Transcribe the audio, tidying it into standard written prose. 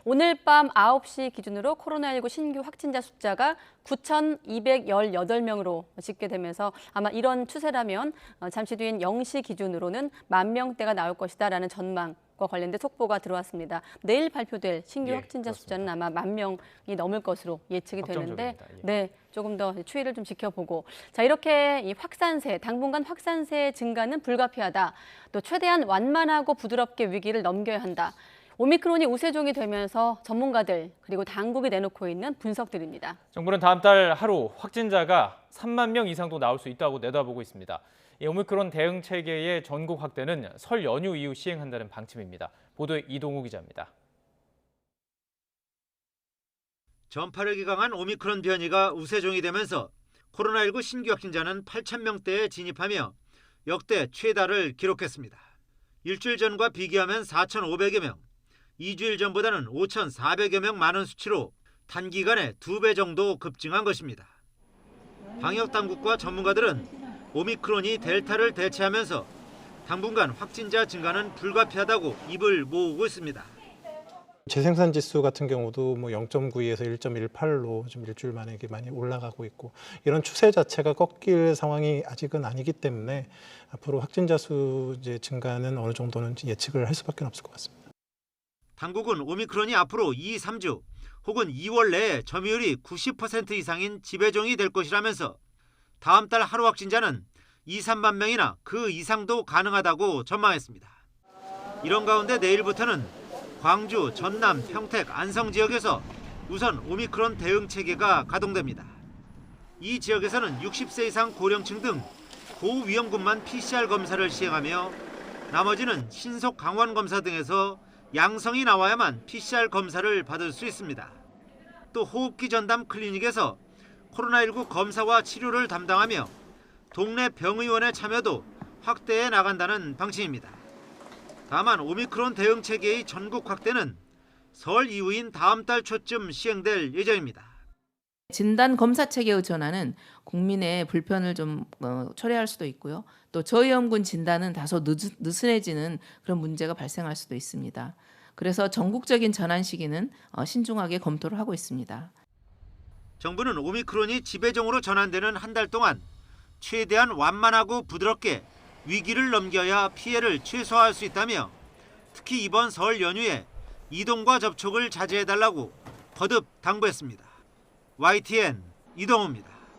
오늘 밤 9시 기준으로 코로나19 신규 확진자 숫자가 9,218명으로 집계되면서 아마 이런 추세라면 잠시 뒤인 0시 기준으로는 10,000명대가 나올 것이다라는 전망과 관련된 속보가 들어왔습니다. 내일 발표될 신규 확진자 숫자는 아마 10,000명이 넘을 것으로 예측이 되는데 네, 조금 더 추이를 좀 지켜보고 자 이렇게 이 확산세, 당분간 확산세 증가는 불가피하다. 또 최대한 완만하고 부드럽게 위기를 넘겨야 한다. 오미크론이 우세종이 되면서 전문가들 그리고 당국이 내놓고 있는 분석들입니다. 정부는 다음 달 하루 확진자가 3만 명 이상도 나올 수 있다고 내다보고 있습니다. 이 오미크론 대응 체계의 전국 확대는 설 연휴 이후 시행한다는 방침입니다. 보도에 이동우 기자입니다. 전파력이 강한 오미크론 변이가 우세종이 되면서 코로나19 신규 확진자는 8,000명대에 진입하며 역대 최다를 기록했습니다. 일주일 전과 비교하면 4,500여 명, 2주일 전보다는 5,400여 명 많은 수치로 단기간에 2배 정도 급증한 것입니다. 방역당국과 전문가들은 오미크론이 델타를 대체하면서 당분간 확진자 증가는 불가피하다고 입을 모으고 있습니다. 재생산 지수 같은 경우도 0.92에서 1.18로 좀 일주일 만에 이게 많이 올라가고 있고 이런 추세 자체가 꺾일 상황이 아직은 아니기 때문에 앞으로 확진자 수 증가는 어느 정도는 예측을 할 수밖에 없을 것 같습니다. 당국은 오미크론이 앞으로 2, 3주 혹은 2월 내에 점유율이 90% 이상인 지배종이 될 것이라면서 다음 달 하루 확진자는 2, 3만 명이나 그 이상도 가능하다고 전망했습니다. 이런 가운데 내일부터는 광주, 전남, 평택, 안성 지역에서 우선 오미크론 대응 체계가 가동됩니다. 이 지역에서는 60세 이상 고령층 등 고위험군만 PCR 검사를 시행하며 나머지는 신속 강원 검사 등에서 양성이 나와야만 PCR 검사를 받을 수 있습니다. 또 호흡기 전담 클리닉에서 코로나19 검사와 치료를 담당하며 동네 병의원의 참여도 확대해 나간다는 방침입니다. 다만 오미크론 대응 체계의 전국 확대는 설 이후인 다음 달 초쯤 시행될 예정입니다. 진단 검사 체계의 전환은 국민의 불편을 좀 초래할 수도 있고요. 또 저위험군 진단은 다소 느슨해지는 그런 문제가 발생할 수도 있습니다. 그래서 전국적인 전환 시기는 신중하게 검토를 하고 있습니다. 정부는 오미크론이 지배종으로 전환되는 한 달 동안 최대한 완만하고 부드럽게 위기를 넘겨야 피해를 최소화할 수 있다며 특히 이번 설 연휴에 이동과 접촉을 자제해달라고 거듭 당부했습니다. YTN 이동우입니다.